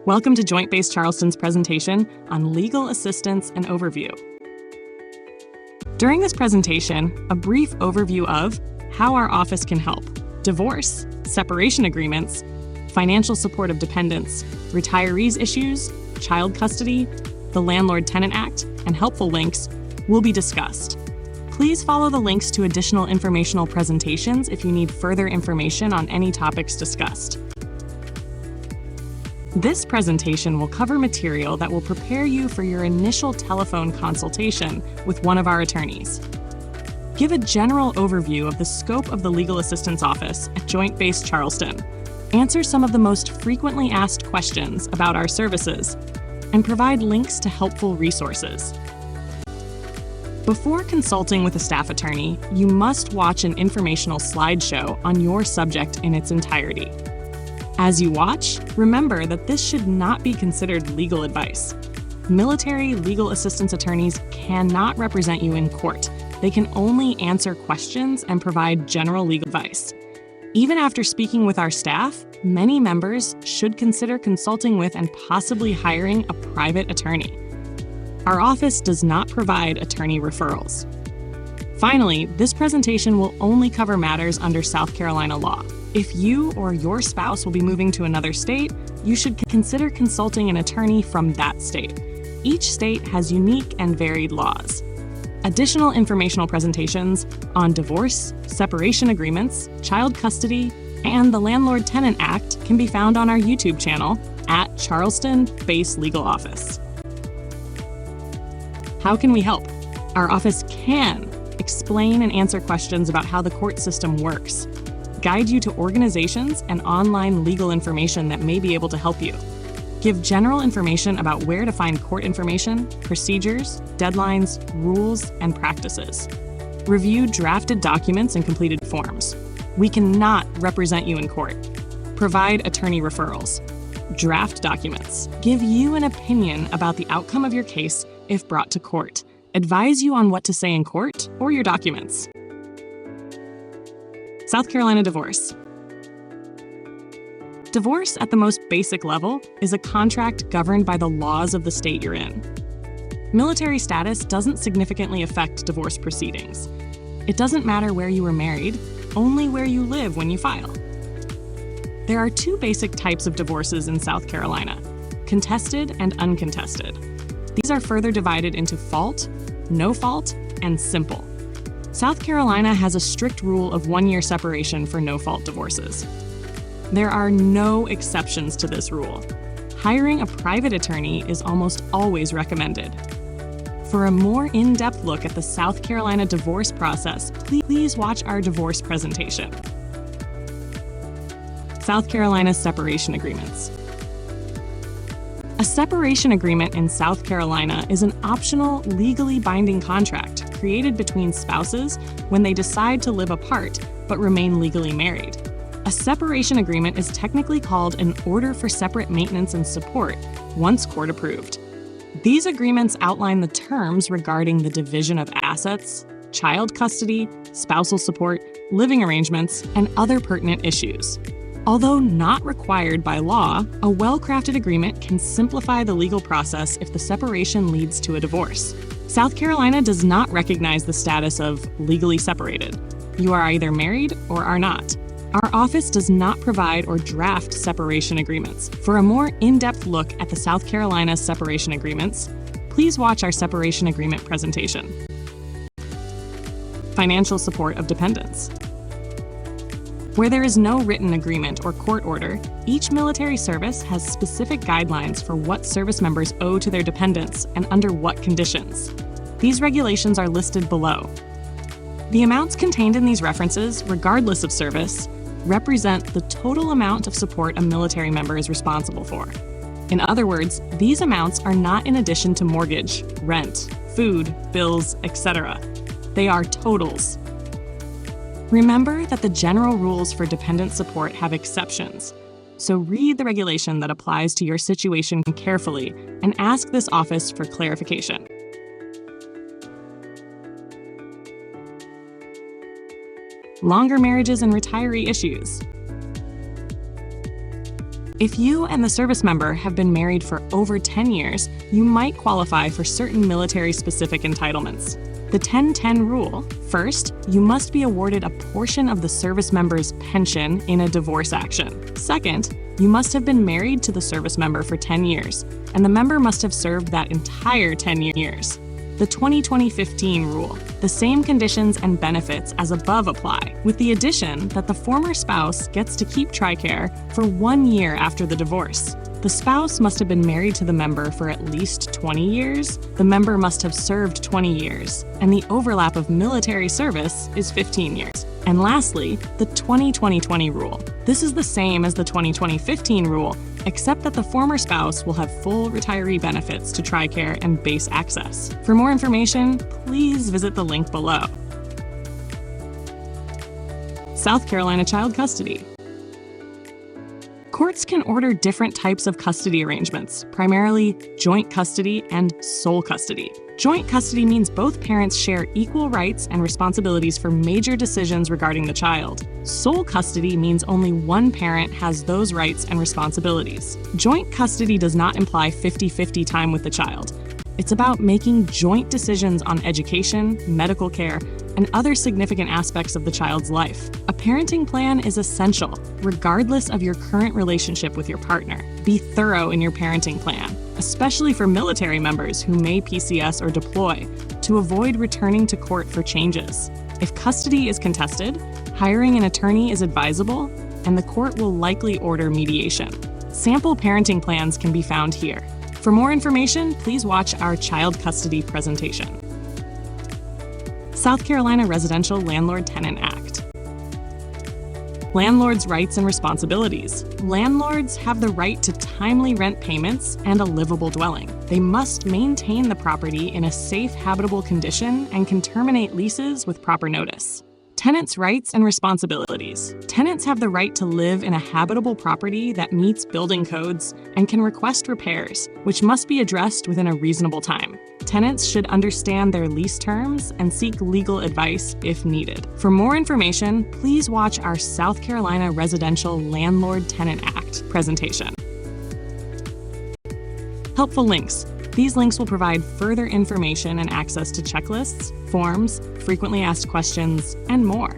Welcome to Joint Base Charleston's presentation on legal assistance and overview. During this presentation, a brief overview of how our office can help: divorce, separation agreements, financial support of dependents, retirees issues, child custody, the Landlord-Tenant Act, and helpful links will be discussed. Please follow the links to additional informational presentations if you need further information on any topics discussed. This presentation will cover material that will prepare you for your initial telephone consultation with one of our attorneys. Give a general overview of the scope of the Legal Assistance Office at Joint Base Charleston, answer some of the most frequently asked questions about our services, and provide links to helpful resources. Before consulting with a staff attorney, you must watch an informational slideshow on your subject in its entirety. As you watch, remember that this should not be considered legal advice. Military legal assistance attorneys cannot represent you in court. They can only answer questions and provide general legal advice. Even after speaking with our staff, many members should consider consulting with and possibly hiring a private attorney. Our office does not provide attorney referrals. Finally, this presentation will only cover matters under South Carolina law. If you or your spouse will be moving to another state, you should consider consulting an attorney from that state. Each state has unique and varied laws. Additional informational presentations on divorce, separation agreements, child custody, and the Landlord-Tenant Act can be found on our YouTube channel at Charleston Base Legal Office. How can we help? Our office can explain and answer questions about how the court system works, guide you to organizations and online legal information that may be able to help you, give general information about where to find court information, procedures, deadlines, rules, and practices, review drafted documents and completed forms. We cannot represent you in court, provide attorney referrals, draft documents, give you an opinion about the outcome of your case if brought to court, advise you on what to say in court or your documents. South Carolina divorce. Divorce at the most basic level is a contract governed by the laws of the state you're in. Military status doesn't significantly affect divorce proceedings. It doesn't matter where you were married, only where you live when you file. There are two basic types of divorces in South Carolina: contested and uncontested. These are further divided into fault, no fault, and simple. South Carolina has a strict rule of 1-year separation for no-fault divorces. There are no exceptions to this rule. Hiring a private attorney is almost always recommended. For a more in-depth look at the South Carolina divorce process, please watch our divorce presentation. South Carolina separation agreements. A separation agreement in South Carolina is an optional, legally binding contract created between spouses when they decide to live apart but remain legally married. A separation agreement is technically called an order for separate maintenance and support once court approved. These agreements outline the terms regarding the division of assets, child custody, spousal support, living arrangements, and other pertinent issues. Although not required by law, a well-crafted agreement can simplify the legal process if the separation leads to a divorce. South Carolina does not recognize the status of legally separated. You are either married or are not. Our office does not provide or draft separation agreements. For a more in-depth look at the South Carolina separation agreements, please watch our separation agreement presentation. Financial support of dependents. Where there is no written agreement or court order, each military service has specific guidelines for what service members owe to their dependents and under what conditions. These regulations are listed below. The amounts contained in these references, regardless of service, represent the total amount of support a military member is responsible for. In other words, these amounts are not in addition to mortgage, rent, food, bills, etc. They are totals. Remember that the general rules for dependent support have exceptions, so read the regulation that applies to your situation carefully and ask this office for clarification. Longer marriages and retiree issues. If you and the service member have been married for over 10 years, you might qualify for certain military-specific entitlements. The 10-10 rule. First, you must be awarded a portion of the service member's pension in a divorce action. Second, you must have been married to the service member for 10 years, and the member must have served that entire 10 years. The 2020-15 rule. The same conditions and benefits as above apply, with the addition that the former spouse gets to keep TRICARE for 1 year after the divorce. The spouse must have been married to the member for at least 20 years, the member must have served 20 years, and the overlap of military service is 15 years. And lastly, the 20-20-20 rule. This is the same as the 2020-15 rule, except that the former spouse will have full retiree benefits to TRICARE and base access. For more information, please visit the link below. South Carolina Child Custody. Courts can order different types of custody arrangements, primarily joint custody and sole custody. Joint custody means both parents share equal rights and responsibilities for major decisions regarding the child. Sole custody means only one parent has those rights and responsibilities. Joint custody does not imply 50-50 time with the child. It's about making joint decisions on education, medical care, and other significant aspects of the child's life. A parenting plan is essential, regardless of your current relationship with your partner. Be thorough in your parenting plan, especially for military members who may PCS or deploy, to avoid returning to court for changes. If custody is contested, hiring an attorney is advisable, and the court will likely order mediation. Sample parenting plans can be found here. For more information, please watch our child custody presentation. South Carolina Residential Landlord-Tenant Act. Landlords' rights and responsibilities. Landlords have the right to timely rent payments and a livable dwelling. They must maintain the property in a safe, habitable condition and can terminate leases with proper notice. Tenants' rights and responsibilities. Tenants have the right to live in a habitable property that meets building codes and can request repairs, which must be addressed within a reasonable time. Tenants should understand their lease terms and seek legal advice if needed. For more information, please watch our South Carolina Residential Landlord-Tenant Act presentation. Helpful links. These links will provide further information and access to checklists, forms, frequently asked questions, and more.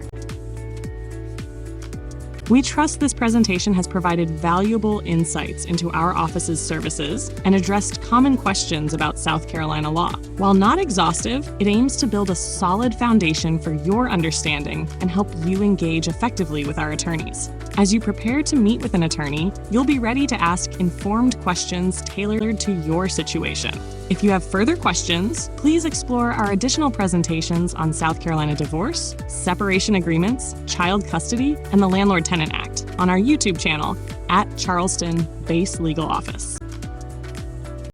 We trust this presentation has provided valuable insights into our office's services and addressed common questions about South Carolina law. While not exhaustive, it aims to build a solid foundation for your understanding and help you engage effectively with our attorneys. As you prepare to meet with an attorney, you'll be ready to ask informed questions tailored to your situation. If you have further questions, please explore our additional presentations on South Carolina divorce, separation agreements, child custody, and the Landlord-Tenant Act on our YouTube channel at Charleston Base Legal Office.